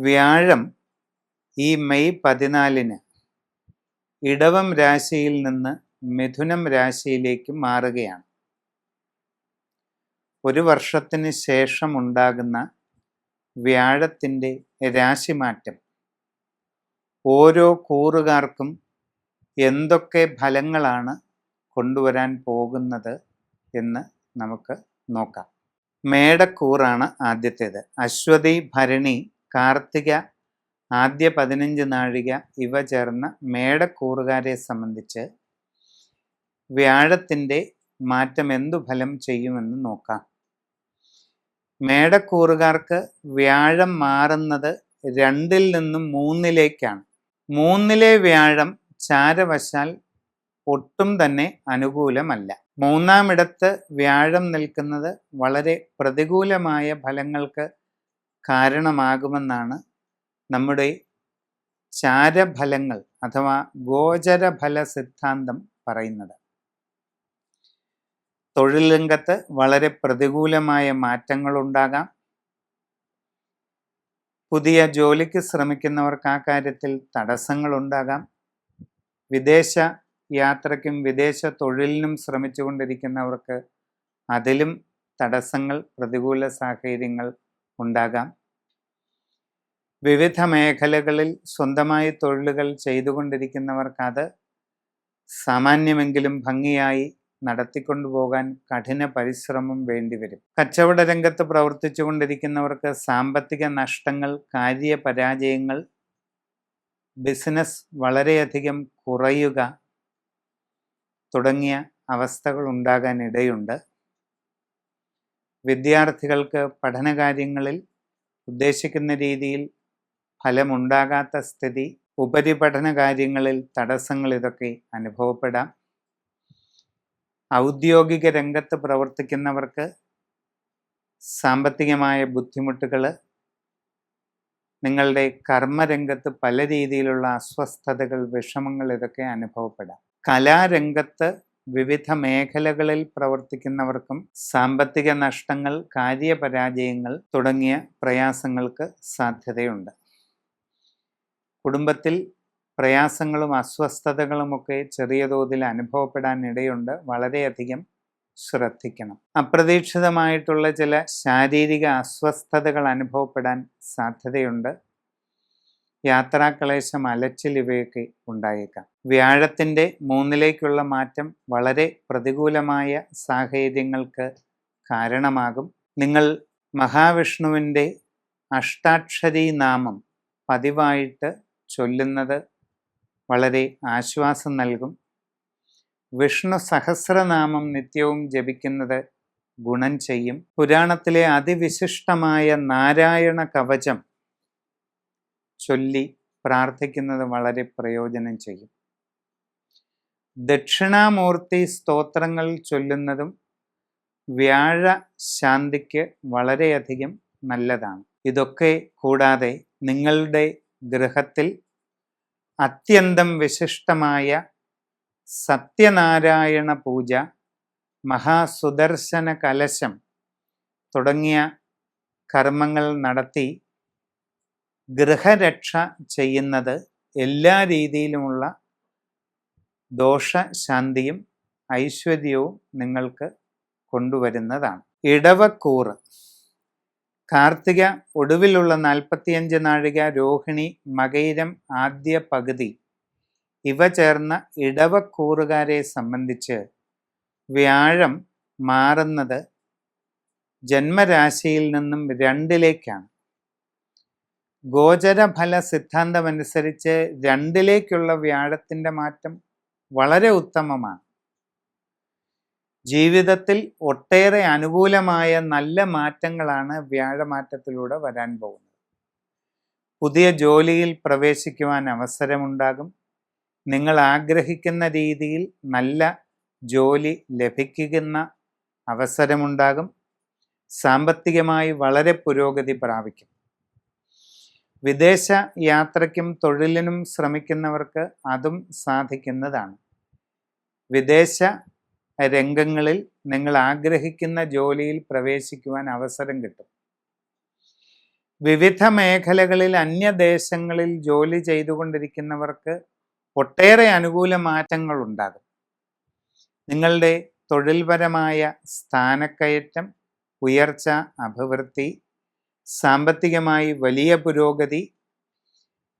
വ്യാഴം ഈ മെയ് 14 ഇടവം രാശിയിൽ നിന്ന് മിഥുനം രാശിയിലേക്ക് മാറുകയാണ്. ഒരു വർഷത്തിന് ശേഷം ഉണ്ടാകുന്ന വ്യാഴത്തിൻ്റെ രാശിമാറ്റം ഓരോ കൂറുകാർക്കും എന്തൊക്കെ ഫലങ്ങളാണ് കൊണ്ടുവരാൻ പോകുന്നത് എന്ന് നമുക്ക് നോക്കാം. മേടക്കൂറാണ് ആദ്യത്തേത്. അശ്വതി, ഭരണി, കാർത്തിക ആദ്യ 15 നാഴിക ഇവ ചേർന്ന മേടക്കൂറുകാരെ സംബന്ധിച്ച് വ്യാഴത്തിൻ്റെ മാറ്റം എന്തു ഫലം ചെയ്യുമെന്ന് നോക്കാം. മേടക്കൂറുകാർക്ക് വ്യാഴം മാറുന്നത് 2-ൽ നിന്നും 3-ലേക്കാണ്. 3-ലെ വ്യാഴം ചാരവശാൽ ഒട്ടും തന്നെ അനുകൂലമല്ല. 3-ാമിടത്ത് വ്യാഴം നിൽക്കുന്നത് വളരെ പ്രതികൂലമായ ഫലങ്ങൾക്ക് കാരണമാകുമെന്നാണ് നമ്മുടെ ചാരഫലങ്ങൾ അഥവാ ഗോചരഫല സിദ്ധാന്തം പറയുന്നത്. തൊഴിൽ രംഗത്ത് വളരെ പ്രതികൂലമായ മാറ്റങ്ങളുണ്ടാകാം. പുതിയ ജോലിക്ക് ശ്രമിക്കുന്നവർക്ക് ആ കാര്യത്തിൽ തടസ്സങ്ങളുണ്ടാകാം. വിദേശ യാത്രയ്ക്കും വിദേശ തൊഴിലിനും ശ്രമിച്ചുകൊണ്ടിരിക്കുന്നവർക്ക് അതിലും തടസ്സങ്ങൾ, പ്രതികൂല സാഹചര്യങ്ങൾ ഉണ്ടാകാം. വിവിധ മേഖലകളിൽ സ്വന്തമായി തൊഴിലുകൾ ചെയ്തുകൊണ്ടിരിക്കുന്നവർക്ക് അത് സാമാന്യമെങ്കിലും ഭംഗിയായി നടത്തിക്കൊണ്ടുപോകാൻ കഠിന പരിശ്രമം വേണ്ടിവരും. കച്ചവട രംഗത്ത് പ്രവർത്തിച്ചു കൊണ്ടിരിക്കുന്നവർക്ക് സാമ്പത്തിക നഷ്ടങ്ങൾ, കാര്യപരാജയങ്ങൾ, ബിസിനസ് വളരെയധികം കുറയുക തുടങ്ങിയ അവസ്ഥകൾ ഉണ്ടാകാൻ ഇടയുണ്ട്. വിദ്യാർത്ഥികൾക്ക് പഠനകാര്യങ്ങളിൽ ഉദ്ദേശിക്കുന്ന രീതിയിൽ ഫലമുണ്ടാകാത്ത സ്ഥിതി, ഉപരിപഠന കാര്യങ്ങളിൽ തടസ്സങ്ങൾ ഇതൊക്കെ അനുഭവപ്പെടാം. ഔദ്യോഗിക രംഗത്ത് പ്രവർത്തിക്കുന്നവർക്ക് സാമ്പത്തികമായ ബുദ്ധിമുട്ടുകൾ, നിങ്ങളുടെ കർമ്മരംഗത്ത് പല രീതിയിലുള്ള അസ്വസ്ഥതകൾ, വിഷമങ്ങൾ ഇതൊക്കെ അനുഭവപ്പെടാം. കലാരംഗത്ത് വിവിധ മേഖലകളിൽ പ്രവർത്തിക്കുന്നവർക്കും സാമ്പത്തിക നഷ്ടങ്ങൾ, കാര്യപരാജയങ്ങൾ തുടങ്ങിയ പ്രയാസങ്ങൾക്ക് സാധ്യതയുണ്ട്. കുടുംബത്തിൽ പ്രയാസങ്ങളും അസ്വസ്ഥതകളുമൊക്കെ ചെറിയ തോതിൽ അനുഭവപ്പെടാൻ ഇടയുണ്ട്. വളരെയധികം ശ്രദ്ധിക്കണം. അപ്രതീക്ഷിതമായിട്ടുള്ള ചില ശാരീരിക അസ്വസ്ഥതകൾ അനുഭവപ്പെടാൻ സാധ്യതയുണ്ട്. യാത്രാക്ലേശം, അലച്ചിൽ ഇവയൊക്കെ ഉണ്ടായേക്കാം. വ്യാഴത്തിൻ്റെ 3-ലേക്കുള്ള മാറ്റം വളരെ പ്രതികൂലമായ സാഹചര്യങ്ങൾക്ക് കാരണമാകും. നിങ്ങൾ മഹാവിഷ്ണുവിൻ്റെ അഷ്ടാക്ഷരി നാമം പതിവായിട്ട് ചൊല്ലുന്നത് വളരെ ആശ്വാസം നൽകും. വിഷ്ണു സഹസ്രനാമം നിത്യവും ജപിക്കുന്നത് ഗുണം ചെയ്യും. പുരാണത്തിലെ അതിവിശിഷ്ടമായ നാരായണ കവചം ചൊല്ലി പ്രാർത്ഥിക്കുന്നത് വളരെ പ്രയോജനം ചെയ്യും. ദക്ഷിണാമൂർത്തി സ്തോത്രങ്ങൾ ചൊല്ലുന്നതും വ്യാഴ ശാന്തിക്ക് വളരെയധികം നല്ലതാണ്. ഇതൊക്കെ കൂടാതെ നിങ്ങളുടെ ഗൃഹത്തിൽ അത്യന്തം വിശിഷ്ടമായ സത്യനാരായണ പൂജ, മഹാസുദർശന കലശം തുടങ്ങിയ കർമ്മങ്ങൾ നടത്തി ഗൃഹരക്ഷ ചെയ്യുന്നത് എല്ലാ രീതിയിലുമുള്ള ദോഷശാന്തിയും ഐശ്വര്യവും നിങ്ങൾക്ക് കൊണ്ടുവരുന്നതാണ്. ഇടവക്കൂറ് കാർത്തിക ഒടുവിലുള്ള 45 നാഴിക, രോഹിണി, മകയിരം ആദ്യ പകുതി ഇവ ചേർന്ന ഇടവക്കൂറുകാരെ സംബന്ധിച്ച് വ്യാഴം മാറുന്നത് ജന്മരാശിയിൽ നിന്നും 2-ലേക്കാണ്. ഗോചരഫല സിദ്ധാന്തമനുസരിച്ച് 2-ലേക്കുള്ള വ്യാഴത്തിൻ്റെ മാറ്റം വളരെ ഉത്തമമാണ്. ജീവിതത്തിൽ ഒട്ടേറെ അനുകൂലമായ നല്ല മാറ്റങ്ങളാണ് വ്യാഴമാറ്റത്തിലൂടെ വരാൻ പോകുന്നത്. പുതിയ ജോലിയിൽ പ്രവേശിക്കുവാൻ അവസരമുണ്ടാകും. നിങ്ങൾ ആഗ്രഹിക്കുന്ന രീതിയിൽ നല്ല ജോലി ലഭിക്കുന്ന അവസരമുണ്ടാകും. സാമ്പത്തികമായി വളരെ പുരോഗതി പ്രാപിക്കും. വിദേശ യാത്രയ്ക്കും തൊഴിലിനും ശ്രമിക്കുന്നവർക്ക് അതും സാധിക്കുന്നതാണ്. വിദേശ രംഗങ്ങളിൽ നിങ്ങൾ ആഗ്രഹിക്കുന്ന ജോലിയിൽ പ്രവേശിക്കുവാൻ അവസരം കിട്ടും. വിവിധ മേഖലകളിൽ അന്യദേശങ്ങളിൽ ജോലി ചെയ്തുകൊണ്ടിരിക്കുന്നവർക്ക് ഒട്ടേറെ അനുകൂല മാറ്റങ്ങൾ ഉണ്ടാകും. നിങ്ങളുടെ തൊഴിൽപരമായ സ്ഥാനക്കയറ്റം, ഉയർച്ച, അഭിവൃദ്ധി, സാമ്പത്തികമായി വലിയ പുരോഗതി,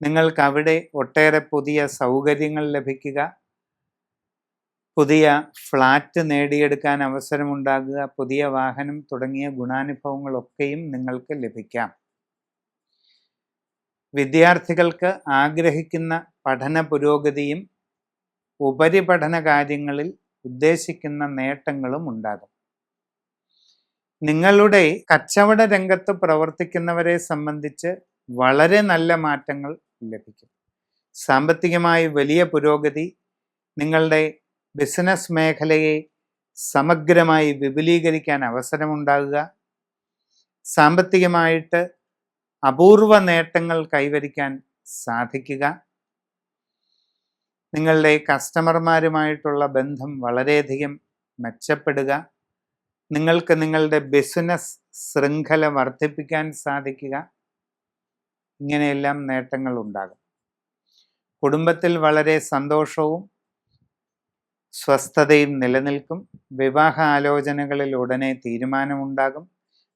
നിങ്ങൾക്ക് അവിടെ ഒട്ടേറെ പുതിയ സൗകര്യങ്ങൾ ലഭിക്കുക, പുതിയ ഫ്ലാറ്റ് നേടിയെടുക്കാൻ അവസരമുണ്ടാകുക, പുതിയ വാഹനം തുടങ്ങിയ ഗുണാനുഭവങ്ങളൊക്കെയും നിങ്ങൾക്ക് ലഭിക്കാം. വിദ്യാർത്ഥികൾക്ക് ആഗ്രഹിക്കുന്ന പഠന പുരോഗതിയും ഉപരിപഠന കാര്യങ്ങളിൽ ഉദ്ദേശിക്കുന്ന നേട്ടങ്ങളും ഉണ്ടാകും. നിങ്ങളുടെ കച്ചവട രംഗത്ത് പ്രവർത്തിക്കുന്നവരെ സംബന്ധിച്ച് വളരെ നല്ല മാറ്റങ്ങൾ ലഭിക്കും. സാമ്പത്തികമായി വലിയ പുരോഗതി, നിങ്ങളുടെ ബിസിനസ് മേഖലയെ സമഗ്രമായി വിപുലീകരിക്കാൻ അവസരമുണ്ടാകുക, സാമ്പത്തികമായിട്ട് അപൂർവ നേട്ടങ്ങൾ കൈവരിക്കാൻ സാധിക്കുക, നിങ്ങളുടെ കസ്റ്റമർമാരുമായിട്ടുള്ള ബന്ധം വളരെയധികം മെച്ചപ്പെടുക, നിങ്ങൾക്ക് നിങ്ങളുടെ ബിസിനസ് ശൃംഖല വർദ്ധിപ്പിക്കാൻ സാധിക്കുക, ഇങ്ങനെയെല്ലാം നേട്ടങ്ങൾ ഉണ്ടാകും. കുടുംബത്തിൽ വളരെ സന്തോഷവും സ്വസ്ഥതയും നിലനിൽക്കും. വിവാഹ ആലോചനകളിൽ ഉടനെ തീരുമാനമുണ്ടാകും.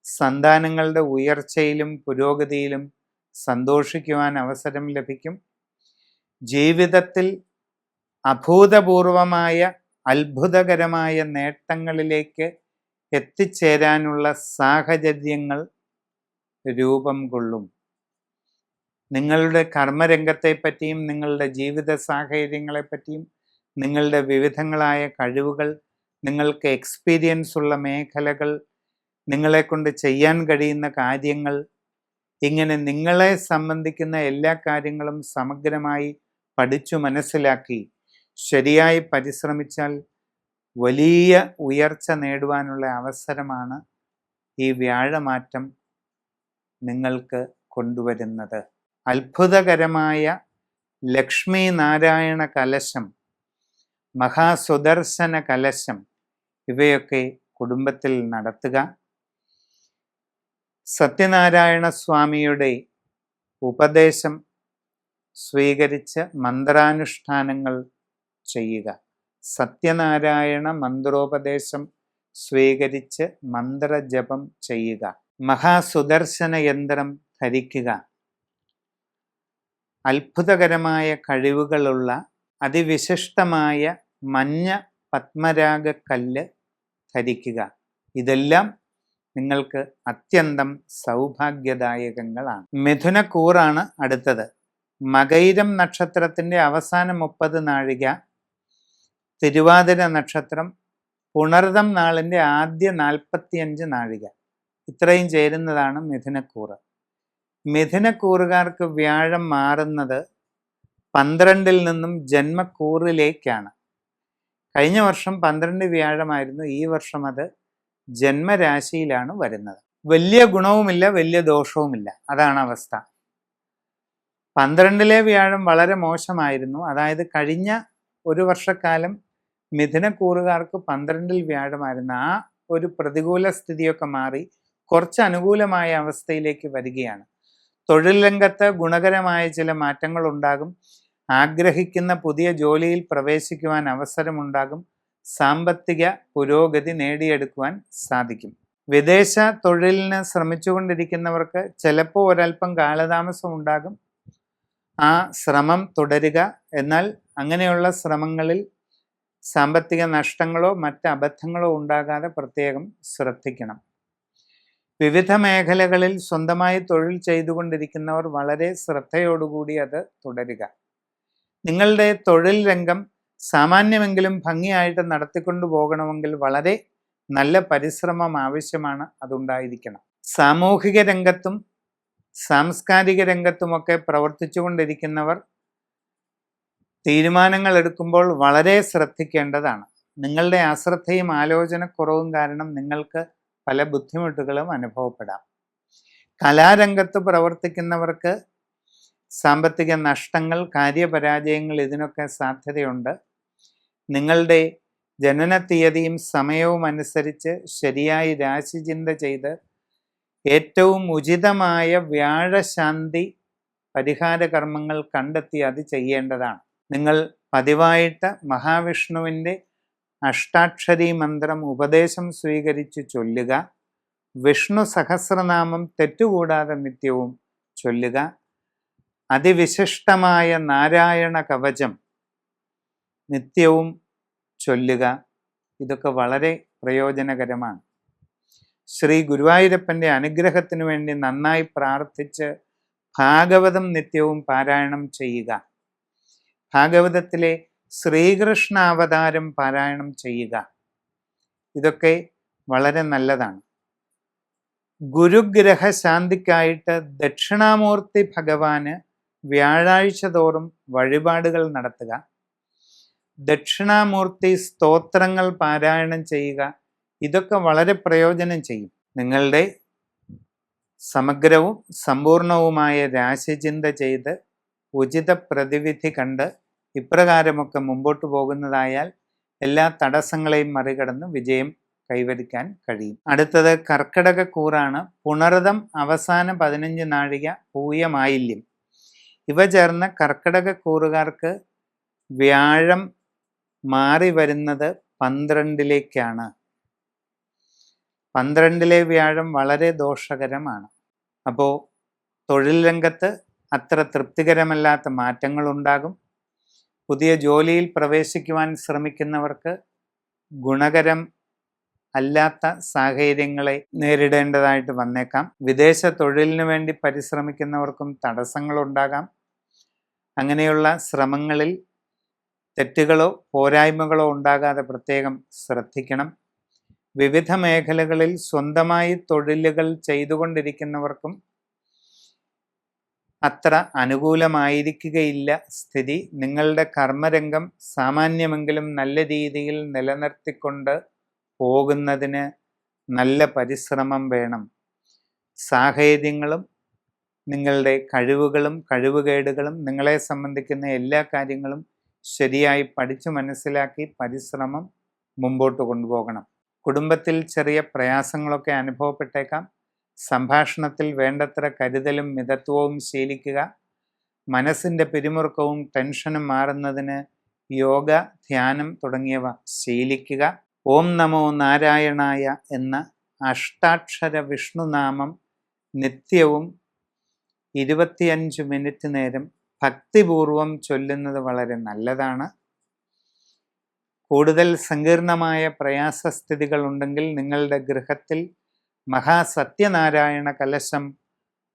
സന്താനങ്ങളുടെ ഉയർച്ചയിലും പുരോഗതിയിലും സന്തോഷിക്കുവാൻ അവസരം ലഭിക്കും. ജീവിതത്തിൽ അഭൂതപൂർവമായ അത്ഭുതകരമായ നേട്ടങ്ങളിലേക്ക് എത്തിച്ചേരാനുള്ള സാഹചര്യങ്ങൾ രൂപം കൊള്ളും. നിങ്ങളുടെ കർമ്മരംഗത്തെപ്പറ്റിയും നിങ്ങളുടെ ജീവിത സാഹചര്യങ്ങളെപ്പറ്റിയും നിങ്ങളുടെ വിവിധങ്ങളായ കഴിവുകൾ, നിങ്ങൾക്ക് എക്സ്പീരിയൻസ് ഉള്ള മേഖലകൾ, നിങ്ങളെക്കൊണ്ട് ചെയ്യാൻ കഴിയുന്ന കാര്യങ്ങൾ, ഇങ്ങനെ നിങ്ങളെ സംബന്ധിക്കുന്ന എല്ലാ കാര്യങ്ങളും സമഗ്രമായി പഠിച്ചു മനസ്സിലാക്കി ശരിയായി പരിശ്രമിച്ചാൽ വലിയ ഉയർച്ച നേടുവാനുള്ള അവസരമാണ് ഈ വ്യാഴമാറ്റം നിങ്ങൾക്ക് കൊണ്ടുവരുന്നത്. അത്ഭുതകരമായ ലക്ഷ്മി നാരായണ കലശം, മഹാസുദർശന കലശം ഇവയൊക്കെ കുടുംബത്തിൽ നടത്തുക. സത്യനാരായണ സ്വാമിയുടെ ഉപദേശം സ്വീകരിച്ച് മന്ത്രാനുഷ്ഠാനങ്ങൾ ചെയ്യുക. സത്യനാരായണ മന്ത്രോപദേശം സ്വീകരിച്ച് മന്ത്രജപം ചെയ്യുക. മഹാസുദർശന യന്ത്രം ധരിക്കുക. അത്ഭുതകരമായ കഴിവുകളുള്ള അതിവിശിഷ്ടമായ മഞ്ഞ പത്മരാഗക്കല്ല് ധരിക്കുക. ഇതെല്ലാം നിങ്ങൾക്ക് അത്യന്തം സൗഭാഗ്യദായകങ്ങളാണ്. മിഥുനക്കൂറാണ് അടുത്തത്. മകയിരം നക്ഷത്രത്തിൻ്റെ അവസാന 30 നാഴിക, തിരുവാതിര നക്ഷത്രം, പുണർതം നാളിൻ്റെ ആദ്യ 45 നാഴിക, ഇത്രയും ചേരുന്നതാണ് മിഥുനക്കൂറ്. മിഥുനക്കൂറുകാർക്ക് വ്യാഴം മാറുന്നത് 12-ൽ നിന്നും ജന്മക്കൂറിലേക്കാണ്. കഴിഞ്ഞ വർഷം 12 വ്യാഴമായിരുന്നു, ഈ വർഷം അത് ജന്മരാശിയിലാണ് വരുന്നത്. വലിയ ഗുണവുമില്ല, വലിയ ദോഷവുമില്ല, അതാണ് അവസ്ഥ. 12-ലെ വ്യാഴം വളരെ മോശമായിരുന്നു. അതായത് കഴിഞ്ഞ ഒരു വർഷക്കാലം മിഥുനക്കൂറുകാർക്ക് 12-ൽ വ്യാഴമായിരുന്നു. ആ ഒരു പ്രതികൂല സ്ഥിതിയൊക്കെ മാറി കുറച്ച് അനുകൂലമായ അവസ്ഥയിലേക്ക് വരികയാണ്. തൊഴിൽ രംഗത്ത് ഗുണകരമായ ചില മാറ്റങ്ങൾ ഉണ്ടാകും. ആഗ്രഹിക്കുന്ന പുതിയ ജോലിയിൽ പ്രവേശിക്കുവാൻ അവസരമുണ്ടാകും. സാമ്പത്തിക പുരോഗതി നേടിയെടുക്കുവാൻ സാധിക്കും. വിദേശ തൊഴിലിന് ശ്രമിച്ചുകൊണ്ടിരിക്കുന്നവർക്ക് ചിലപ്പോൾ ഒരല്പം കാലതാമസം ഉണ്ടാകും. ആ ശ്രമം തുടരുക. എന്നാൽ അങ്ങനെയുള്ള ശ്രമങ്ങളിൽ സാമ്പത്തിക നഷ്ടങ്ങളോ മറ്റ് അബദ്ധങ്ങളോ ഉണ്ടാകാതെ പ്രത്യേകം ശ്രദ്ധിക്കണം. വിവിധ മേഖലകളിൽ സ്വന്തമായി തൊഴിൽ ചെയ്തുകൊണ്ടിരിക്കുന്നവർ വളരെ ശ്രദ്ധയോടുകൂടി അത് തുടരുക. നിങ്ങളുടെ തൊഴിൽ രംഗം സാമാന്യമെങ്കിലും ഭംഗിയായിട്ട് നടത്തിക്കൊണ്ടു പോകണമെങ്കിൽ വളരെ നല്ല പരിശ്രമം ആവശ്യമാണ്, അതുണ്ടായിരിക്കണം. സാമൂഹിക രംഗത്തും സാംസ്കാരിക രംഗത്തുമൊക്കെ പ്രവർത്തിച്ചു കൊണ്ടിരിക്കുന്നവർ തീരുമാനങ്ങൾ എടുക്കുമ്പോൾ വളരെ ശ്രദ്ധിക്കേണ്ടതാണ്. നിങ്ങളുടെ അശ്രദ്ധയും ആലോചനക്കുറവും കാരണം നിങ്ങൾക്ക് പല ബുദ്ധിമുട്ടുകളും അനുഭവപ്പെടാം. കലാരംഗത്ത് പ്രവർത്തിക്കുന്നവർക്ക് സാമ്പത്തിക നഷ്ടങ്ങൾ, കാര്യപരാജയങ്ങൾ ഇതിനൊക്കെ സാധ്യതയുണ്ട്. നിങ്ങളുടെ ജനന തീയതിയും സമയവും അനുസരിച്ച് ശരിയായി രാശിചിന്ത ചെയ്ത് ഏറ്റവും ഉചിതമായ വ്യാഴശാന്തി പരിഹാര കർമ്മങ്ങൾ കണ്ടെത്തി അത് ചെയ്യേണ്ടതാണ്. നിങ്ങൾ പതിവായിട്ട് മഹാവിഷ്ണുവിൻ്റെ അഷ്ടാക്ഷരി മന്ത്രം ഉപദേശം സ്വീകരിച്ച് ചൊല്ലുക. വിഷ്ണു സഹസ്രനാമം തെറ്റുകൂടാതെ നിത്യവും ചൊല്ലുക. അതിവിശിഷ്ടമായ നാരായണ കവചം നിത്യവും ചൊല്ലുക. ഇതൊക്കെ വളരെ പ്രയോജനകരമാണ്. ശ്രീ ഗുരുവായൂരപ്പൻ്റെ അനുഗ്രഹത്തിനു വേണ്ടി നന്നായി പ്രാർത്ഥിച്ച് ഭാഗവതം നിത്യവും പാരായണം ചെയ്യുക. ഭാഗവതത്തിലെ ശ്രീകൃഷ്ണ അവതാരം പാരായണം ചെയ്യുക. ഇതൊക്കെ വളരെ നല്ലതാണ്. ഗുരുഗ്രഹ ശാന്തിക്കായിട്ട് ദക്ഷിണാമൂർത്തി ഭഗവാന് വ്യാഴാഴ്ച തോറും വഴിപാടുകൾ നടത്തുക. ദക്ഷിണാമൂർത്തി സ്തോത്രങ്ങൾ പാരായണം ചെയ്യുക. ഇതൊക്കെ വളരെ പ്രയോജനം ചെയ്യും. നിങ്ങളുടെ സമഗ്രവും സമ്പൂർണവുമായ രാശിചിന്ത ചെയ്ത് ഉചിത പ്രതിവിധി കണ്ട് ഇപ്രകാരമൊക്കെ മുമ്പോട്ട് പോകുന്നതായാൽ എല്ലാ തടസ്സങ്ങളെയും മറികടന്ന് വിജയം കൈവരിക്കാൻ കഴിയും. അടുത്തത് കർക്കിടക കൂറാണ്. പുണർതം അവസാന 15 നാഴിക, പൂയമായില്യം. ഇവ ചേർന്ന കർക്കിടക കൂറുകാർക്ക് വ്യാഴം മാറി വരുന്നത് 12ലേക്കാണ്. 12ലെ വ്യാഴം വളരെ ദോഷകരമാണ്. അപ്പോൾ തൊഴിൽ രംഗത്ത് അത്ര തൃപ്തികരമല്ലാത്ത മാറ്റങ്ങളുണ്ടാകും. പുതിയ ജോലിയിൽ പ്രവേശിക്കുവാൻ ശ്രമിക്കുന്നവർക്ക് ഗുണകരം അല്ലാത്ത സാഹചര്യങ്ങളെ നേരിടേണ്ടതായിട്ട് വന്നേക്കാം. വിദേശ തൊഴിലിനു വേണ്ടി പരിശ്രമിക്കുന്നവർക്കും തടസ്സങ്ങളുണ്ടാകാം. അങ്ങനെയുള്ള ശ്രമങ്ങളിൽ തെറ്റുകളോ പോരായ്മകളോ ഉണ്ടാകാതെ പ്രത്യേകം ശ്രദ്ധിക്കണം. വിവിധ മേഖലകളിൽ സ്വന്തമായി തൊഴിലുകൾ ചെയ്തുകൊണ്ടിരിക്കുന്നവർക്കും അത്ര അനുകൂലമായിരിക്കുകയില്ല സ്ഥിതി. നിങ്ങളുടെ കർമ്മരംഗം സാമാന്യമെങ്കിലും നല്ല രീതിയിൽ നിലനിർത്തിക്കൊണ്ട് പോകുന്നതിന് നല്ല പരിശ്രമം വേണം. സാഹചര്യങ്ങളും നിങ്ങളുടെ കഴിവുകളും കഴിവുകേടുകളും നിങ്ങളെ സംബന്ധിക്കുന്ന എല്ലാ കാര്യങ്ങളും ശരിയായി പഠിച്ചു മനസ്സിലാക്കി പരിശ്രമം മുമ്പോട്ട് കൊണ്ടുപോകണം. കുടുംബത്തിൽ ചെറിയ പ്രയാസങ്ങളൊക്കെ അനുഭവപ്പെട്ടേക്കാം. സംഭാഷണത്തിൽ വേണ്ടത്ര കരുതലും മിതത്വവും ശീലിക്കുക. മനസ്സിൻ്റെ പിരിമുറുക്കവും ടെൻഷനും മാറുന്നതിന് യോഗ, ധ്യാനം തുടങ്ങിയവ ശീലിക്കുക. ഓം നമോ നാരായണായ എന്ന അഷ്ടാക്ഷര വിഷ്ണുനാമം നിത്യവും 25 മിനിറ്റ് നേരം ഭക്തിപൂർവം ചൊല്ലുന്നത് വളരെ നല്ലതാണ്. കൂടുതൽ സങ്കീർണമായ പ്രയാസസ്ഥിതികൾ ഉണ്ടെങ്കിൽ നിങ്ങളുടെ ഗൃഹത്തിൽ മഹാസത്യനാരായണ കലശം,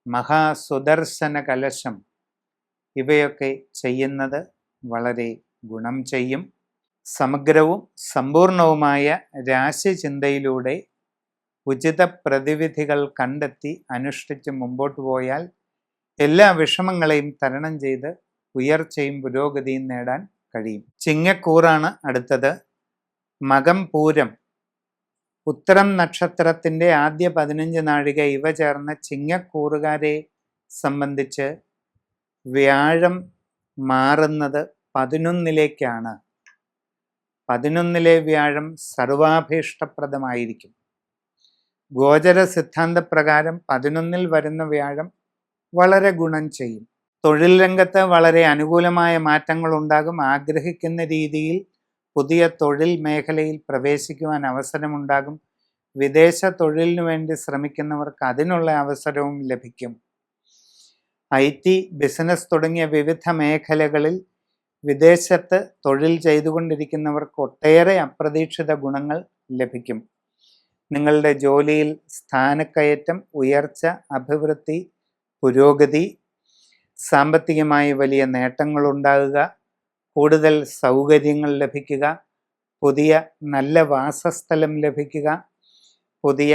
മഹാസുദർശന കലശം ഇവയൊക്കെ ചെയ്യുന്നത് വളരെ ഗുണം ചെയ്യും. സമഗ്രവും സമ്പൂർണവുമായ രാശിചിന്തയിലൂടെ ഉചിത പ്രതിവിധികൾ കണ്ടെത്തി അനുഷ്ഠിച്ച് മുമ്പോട്ട് പോയാൽ എല്ലാ വിഷമങ്ങളെയും തരണം ചെയ്ത് ഉയർച്ചയും പുരോഗതിയും നേടാൻ കഴിയും. ചിങ്ങക്കൂറാണ് അടുത്തത്. മകം, പൂരം, ഉത്തരം നക്ഷത്രത്തിൻ്റെ ആദ്യ 15 നാഴിക ഇവ ചേർന്ന ചിങ്ങക്കൂറുകാരെ സംബന്ധിച്ച് വ്യാഴം മാറുന്നത് 11ലേക്കാണ്. 11ലെ വ്യാഴം സർവാഭീഷ്ടപ്രദമായിരിക്കും. ഗോചര സിദ്ധാന്തപ്രകാരം 11ൽ വരുന്ന വ്യാഴം വളരെ ഗുണം ചെയ്യും. തൊഴിൽ രംഗത്ത് വളരെ അനുകൂലമായ മാറ്റങ്ങൾ ഉണ്ടാകും. ആഗ്രഹിക്കുന്ന രീതിയിൽ പുതിയ തൊഴിൽ മേഖലയിൽ പ്രവേശിക്കുവാൻ അവസരമുണ്ടാകും. വിദേശ തൊഴിലിനു വേണ്ടി ശ്രമിക്കുന്നവർക്ക് അതിനുള്ള അവസരവും ലഭിക്കും. IT, ബിസിനസ് തുടങ്ങിയ വിവിധ മേഖലകളിൽ വിദേശത്ത് തൊഴിൽ ചെയ്തുകൊണ്ടിരിക്കുന്നവർക്ക് ഒട്ടേറെ അപ്രതീക്ഷിത ഗുണങ്ങൾ ലഭിക്കും. നിങ്ങളുടെ ജോലിയിൽ സ്ഥാനക്കയറ്റം, ഉയർച്ച, അഭിവൃദ്ധി, പുരോഗതി, സാമ്പത്തികമായി വലിയ നേട്ടങ്ങൾ ഉണ്ടാകുക, കൂടുതൽ സൗകര്യങ്ങൾ ലഭിക്കുക, പുതിയ നല്ല വാസസ്ഥലം ലഭിക്കുക, പുതിയ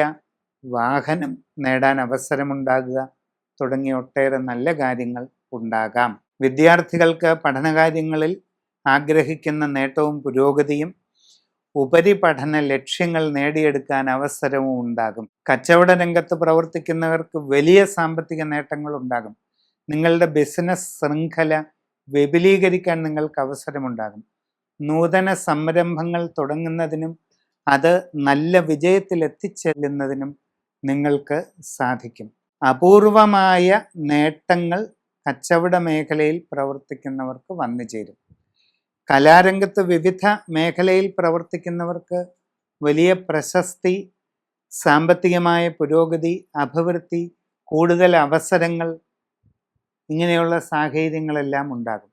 വാഹനം നേടാൻ അവസരമുണ്ടാകുക തുടങ്ങിയ ഒട്ടേറെ നല്ല കാര്യങ്ങൾ ഉണ്ടാകാം. വിദ്യാർത്ഥികൾക്ക് പഠനകാര്യങ്ങളിൽ ആഗ്രഹിക്കുന്ന നേട്ടവും പുരോഗതിയും ഉപരിപഠന ലക്ഷ്യങ്ങൾ നേടിയെടുക്കാൻ അവസരവും ഉണ്ടാകും. കച്ചവട രംഗത്ത് പ്രവർത്തിക്കുന്നവർക്ക് വലിയ സാമ്പത്തിക നേട്ടങ്ങൾ ഉണ്ടാകും. നിങ്ങളുടെ ബിസിനസ് ശൃംഖല വിപുലീകരിക്കാൻ നിങ്ങൾക്ക് അവസരമുണ്ടാകും. നൂതന സംരംഭങ്ങൾ തുടങ്ങുന്നതിനും അത് നല്ല വിജയത്തിൽ എത്തിച്ചെല്ലുന്നതിനും നിങ്ങൾക്ക് സാധിക്കും. അപൂർവമായ നേട്ടങ്ങൾ കച്ചവട മേഖലയിൽ പ്രവർത്തിക്കുന്നവർക്ക് വന്നു ചേരും. കലാരംഗത്ത് വിവിധ മേഖലയിൽ പ്രവർത്തിക്കുന്നവർക്ക് വലിയ പ്രശസ്തി, സാമ്പത്തികമായ പുരോഗതി, അഭിവൃദ്ധി, കൂടുതൽ അവസരങ്ങൾ, ഇങ്ങനെയുള്ള സാഹചര്യങ്ങളെല്ലാം ഉണ്ടാകും.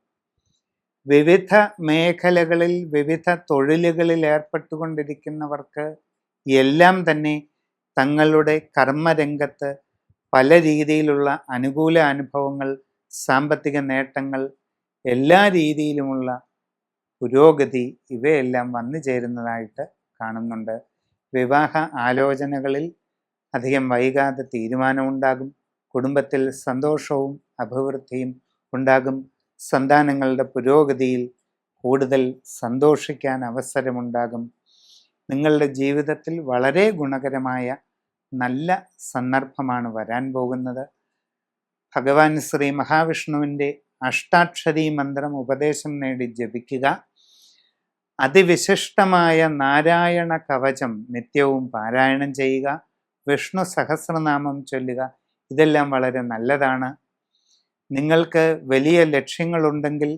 വിവിധ മേഖലകളിൽ വിവിധ തൊഴിലുകളിൽ ഏർപ്പെട്ടുകൊണ്ടിരിക്കുന്നവർക്ക് എല്ലാം തന്നെ തങ്ങളുടെ കർമ്മരംഗത്ത് പല രീതിയിലുള്ള അനുകൂല അനുഭവങ്ങൾ, സാമ്പത്തിക നേട്ടങ്ങൾ, എല്ലാ രീതിയിലുമുള്ള പുരോഗതി ഇവയെല്ലാം വന്നു ചേരുന്നതായിട്ട് കാണുന്നുണ്ട്. വിവാഹ ആലോചനകളിൽ അധികം വൈകാതെ തീരുമാനമുണ്ടാകും. കുടുംബത്തിൽ സന്തോഷവും അഭിവൃദ്ധിയും ഉണ്ടാകും. സന്താനങ്ങളുടെ പുരോഗതിയിൽ കൂടുതൽ സന്തോഷിക്കാൻ അവസരമുണ്ടാകും. നിങ്ങളുടെ ജീവിതത്തിൽ വളരെ ഗുണകരമായ നല്ല സന്ദർഭമാണ് വരാൻ പോകുന്നത്. ഭഗവാൻ ശ്രീ മഹാവിഷ്ണുവിൻ്റെ അഷ്ടാക്ഷരി മന്ത്രം ഉപദേശം നേടി ജപിക്കുക. അതിവിശിഷ്ടമായ നാരായണ കവചം നിത്യവും പാരായണം ചെയ്യുക. വിഷ്ണു സഹസ്രനാമം ചൊല്ലുക. ഇതെല്ലാം വളരെ നല്ലതാണ്. നിങ്ങൾക്ക് വലിയ ലക്ഷ്യങ്ങളുണ്ടെങ്കിൽ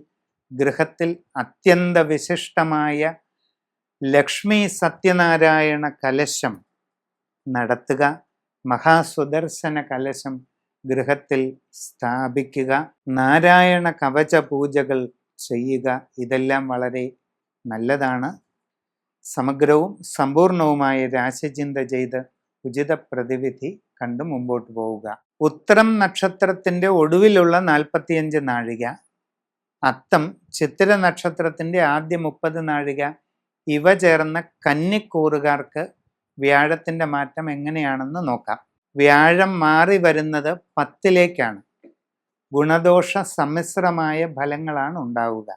ഗൃഹത്തിൽ അത്യന്ത വിശിഷ്ടമായ ലക്ഷ്മി സത്യനാരായണ കലശം നടത്തുക. മഹാസുദർശന കലശം ഗൃഹത്തിൽ സ്ഥാപിക്കുക. നാരായണ കവച പൂജകൾ ചെയ്യുക. ഇതെല്ലാം വളരെ നല്ലതാണ്. സമഗ്രവും സമ്പൂർണവുമായ രാശിചിന്ത ചെയ്ത് ഉചിത പ്രതിവിധി കണ്ട് മുമ്പോട്ട് പോവുക. ഉത്തരം നക്ഷത്രത്തിൻ്റെ ഒടുവിലുള്ള 45 നാഴിക, അത്തം ചിത്തിര നക്ഷത്രത്തിൻ്റെ ആദ്യ 30 നാഴിക ഇവ ചേർന്ന കന്നിക്കൂറുകാർക്ക് വ്യാഴത്തിൻ്റെ മാറ്റം എങ്ങനെയാണെന്ന് നോക്കാം. വ്യാഴം മാറി വരുന്നത് 10ലേക്കാണ്. ഗുണദോഷ സമ്മിശ്രമായ ഫലങ്ങളാണ് ഉണ്ടാവുക.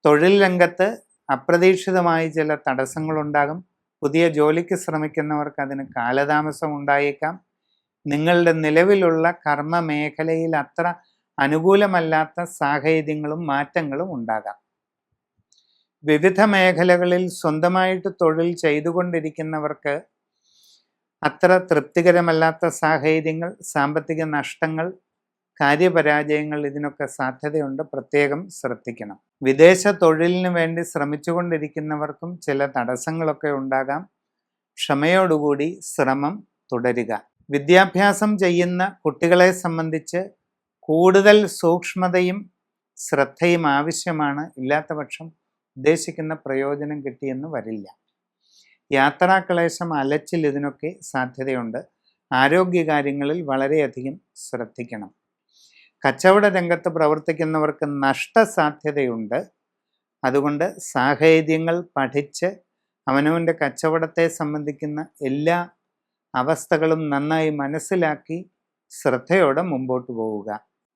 തൊഴിൽ രംഗത്ത് അപ്രതീക്ഷിതമായി ചില തടസ്സങ്ങളുണ്ടാകും. പുതിയ ജോലിക്ക് ശ്രമിക്കുന്നവർക്ക് അതിന് കാലതാമസം ഉണ്ടായേക്കാം. നിങ്ങളുടെ നിലവിലുള്ള കർമ്മ മേഖലയിൽ അത്ര അനുകൂലമല്ലാത്ത സാഹചര്യങ്ങളും മാറ്റങ്ങളും ഉണ്ടാകാം. വിവിധ മേഖലകളിൽ സ്വന്തമായിട്ട് തൊഴിൽ ചെയ്തുകൊണ്ടിരിക്കുന്നവർക്ക് അത്ര തൃപ്തികരമല്ലാത്ത സാഹചര്യങ്ങൾ, സാമ്പത്തിക നഷ്ടങ്ങൾ, കാര്യപരാജയങ്ങൾ, ഇതിനൊക്കെ സാധ്യതയുണ്ട്. പ്രത്യേകം ശ്രദ്ധിക്കണം. വിദേശ തൊഴിലിന് വേണ്ടി ശ്രമിച്ചുകൊണ്ടിരിക്കുന്നവർക്കും ചില തടസ്സങ്ങളൊക്കെ ഉണ്ടാകാം. ക്ഷമയോടുകൂടി ശ്രമം തുടരുക. വിദ്യാഭ്യാസം ചെയ്യുന്ന കുട്ടികളെ സംബന്ധിച്ച് കൂടുതൽ സൂക്ഷ്മതയും ശ്രദ്ധയും ആവശ്യമാണ്. ഇല്ലാത്ത പക്ഷം ഉദ്ദേശിക്കുന്ന പ്രയോജനം കിട്ടിയെന്ന് വരില്ല. യാത്രാക്ലേശം, അലച്ചിൽ, ഇതിനൊക്കെ സാധ്യതയുണ്ട്. ആരോഗ്യകാര്യങ്ങളിൽ വളരെയധികം ശ്രദ്ധിക്കണം. കച്ചവട രംഗത്ത് പ്രവർത്തിക്കുന്നവർക്ക് നഷ്ടസാധ്യതയുണ്ട്. അതുകൊണ്ട് സാഹചര്യങ്ങൾ പഠിച്ച് അവനവൻ്റെ കച്ചവടത്തെ സംബന്ധിക്കുന്ന എല്ലാ അവസ്ഥകളും നന്നായി മനസ്സിലാക്കി ശ്രദ്ധയോടെ മുമ്പോട്ട് പോവുക.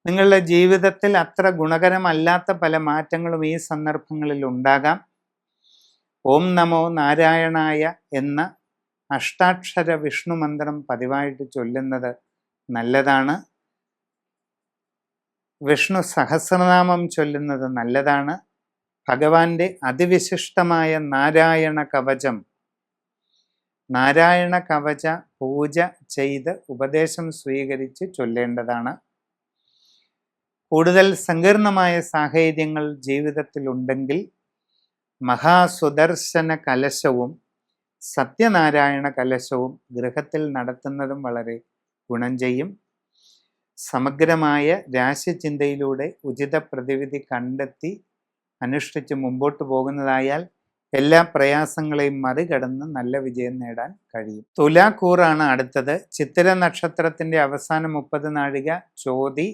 നിങ്ങളുടെ ജീവിതത്തിൽ അത്ര ഗുണകരമല്ലാത്ത പല മാറ്റങ്ങളും ഈ സന്ദർഭങ്ങളിൽ ഉണ്ടാകാം. ഓം നമോ നാരായണായ എന്ന അഷ്ടാക്ഷര വിഷ്ണു മന്ത്രം പതിവായിട്ട് ചൊല്ലുന്നത് നല്ലതാണ്. വിഷ്ണു സഹസ്രനാമം ചൊല്ലുന്നത് നല്ലതാണ്. ഭഗവാന്റെ അതിവിശിഷ്ടമായ നാരായണ കവചം, നാരായണ കവച പൂജ ചെയ്ത് ഉപദേശം സ്വീകരിച്ച് ചൊല്ലേണ്ടതാണ്. കൂടുതൽ സങ്കീർണമായ സാഹചര്യങ്ങൾ ജീവിതത്തിലുണ്ടെങ്കിൽ മഹാസുദർശന കലശവും സത്യനാരായണ കലശവും ഗൃഹത്തിൽ നടത്തുന്നതും വളരെ ഗുണം ചെയ്യും. സമഗ്രമായ രാശിചിന്തയിലൂടെ ഉചിത പ്രതിവിധി കണ്ടെത്തി അനുഷ്ഠിച്ച് മുമ്പോട്ട് പോകുന്നതായാൽ എല്ലാ പ്രയാസങ്ങളെയും മറികടന്ന് നല്ല വിജയം നേടാൻ കഴിയും. തുലാക്കൂറാണ് അടുത്തത്. ചിത്തിര നക്ഷത്രത്തിൻ്റെ അവസാന 30 നാഴിക, ചോതി,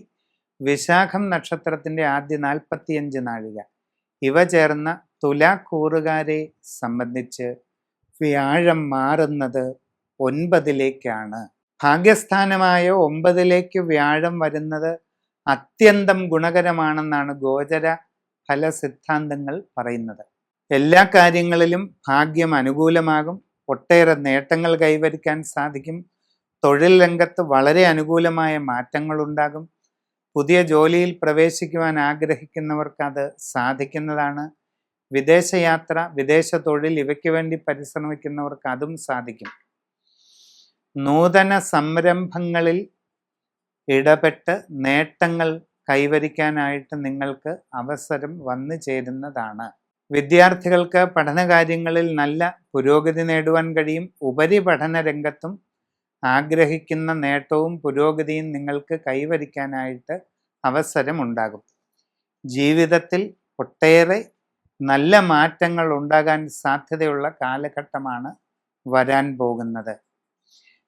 വിശാഖം നക്ഷത്രത്തിൻ്റെ ആദ്യ 45 നാഴിക ഇവ ചേർന്ന തുലാക്കൂറുകാരെ സംബന്ധിച്ച് വ്യാഴം മാറുന്നത് 9ലേക്കാണ്. ഭാഗ്യസ്ഥാനമായ 9ലേക്ക് വ്യാഴം വരുന്നത് അത്യന്തം ഗുണകരമാണെന്നാണ് ഗോചര ഫല സിദ്ധാന്തങ്ങൾ പറയുന്നത്. എല്ലാ കാര്യങ്ങളിലും ഭാഗ്യം അനുകൂലമാകും. ഒട്ടേറെ നേട്ടങ്ങൾ കൈവരിക്കാൻ സാധിക്കും. തൊഴിൽ രംഗത്ത് വളരെ അനുകൂലമായ മാറ്റങ്ങളുണ്ടാകും. പുതിയ ജോലിയിൽ പ്രവേശിക്കുവാൻ ആഗ്രഹിക്കുന്നവർക്ക് അത് സാധിക്കുന്നതാണ്. വിദേശയാത്ര, വിദേശ തൊഴിൽ ഇവയ്ക്ക് വേണ്ടി പരിശ്രമിക്കുന്നവർക്ക് അതും സാധിക്കും. നൂതന സംരംഭങ്ങളിൽ ഇടപെട്ട് നേട്ടങ്ങൾ കൈവരിക്കാനായിട്ട് നിങ്ങൾക്ക് അവസരം വന്നു ചേരുന്നതാണ്. വിദ്യാർത്ഥികൾക്ക് പഠനകാര്യങ്ങളിൽ നല്ല പുരോഗതി നേടുവാൻ കഴിയും. ഉപരിപഠന രംഗത്തും ആഗ്രഹിക്കുന്ന നേട്ടവും പുരോഗതിയും നിങ്ങൾക്ക് കൈവരിക്കാനായിട്ട് അവസരമുണ്ടാകും. ജീവിതത്തിൽ ഒട്ടേറെ നല്ല മാറ്റങ്ങൾ ഉണ്ടാകാൻ സാധ്യതയുള്ള കാലഘട്ടമാണ് വരാൻ പോകുന്നത്.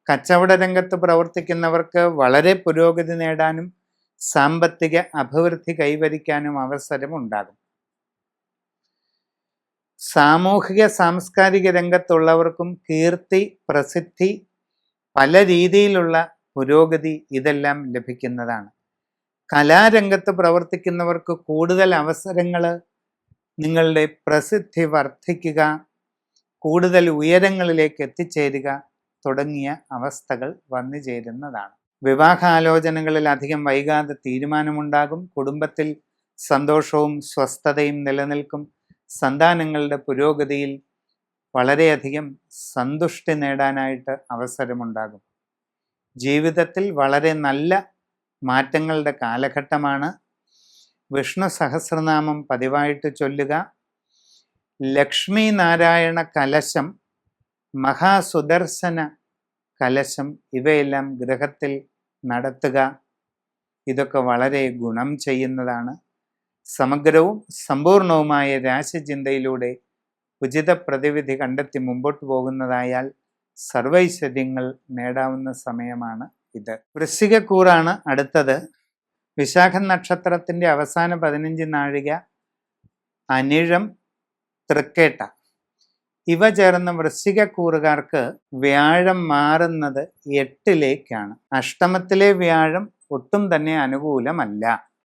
കച്ചവട രംഗത്ത് പ്രവർത്തിക്കുന്നവർക്ക് വളരെ പുരോഗതി നേടാനും സാമ്പത്തിക അഭിവൃദ്ധി കൈവരിക്കാനും അവസരമുണ്ടാകും. സാമൂഹിക സാംസ്കാരിക രംഗത്തുള്ളവർക്കും കീർത്തി, പ്രസിദ്ധി, പല രീതിയിലുള്ള പുരോഗതി ഇതെല്ലാം ലഭിക്കുന്നതാണ്. കലാരംഗത്ത് പ്രവർത്തിക്കുന്നവർക്ക് കൂടുതൽ അവസരങ്ങൾ, നിങ്ങളുടെ പ്രസിദ്ധി വർദ്ധിക്കുക, കൂടുതൽ ഉയരങ്ങളിലേക്ക് എത്തിച്ചേരുക തുടങ്ങിയ അവസ്ഥകൾ വന്നു ചേരുന്നതാണ്. വിവാഹാലോചനകളിൽ അധികം വൈകാതെ തീരുമാനമുണ്ടാകും. കുടുംബത്തിൽ സന്തോഷവും സ്വസ്ഥതയും നിലനിൽക്കും. സന്താനങ്ങളുടെ പുരോഗതിയിൽ വളരെയധികം സന്തുഷ്ടി നേടാനായിട്ട് അവസരമുണ്ടാകും. ജീവിതത്തിൽ വളരെ നല്ല മാറ്റങ്ങളുടെ കാലഘട്ടമാണ്. വിഷ്ണു സഹസ്രനാമം പതിവായിട്ട് ചൊല്ലുക. ലക്ഷ്മി നാരായണ കലശം, മഹാസുദർശന കലശം ഇവയെല്ലാം ഗൃഹത്തിൽ നടത്തുക. ഇതൊക്കെ വളരെ ഗുണം ചെയ്യുന്നതാണ്. സമഗ്രവും സമ്പൂർണവുമായ രാശിചിന്തയിലൂടെ ഉചിത പ്രതിവിധി കണ്ടെത്തി മുമ്പോട്ട് പോകുന്നതായാൽ സർവൈശ്വര്യങ്ങൾ നേടാവുന്ന സമയമാണ് ഇത്. വൃശ്ചികക്കൂറാണ് അടുത്തത്. വിശാഖ നക്ഷത്രത്തിൻ്റെ അവസാന 15 നാഴിക, അനിഴം, തൃക്കേട്ട ഇവ ചേർന്ന വൃശ്ചികക്കൂറുകാർക്ക് വ്യാഴം മാറുന്നത് 8ലേക്കാണ്. അഷ്ടമത്തിലെ വ്യാഴം ഒട്ടും തന്നെ അനുകൂലമല്ല.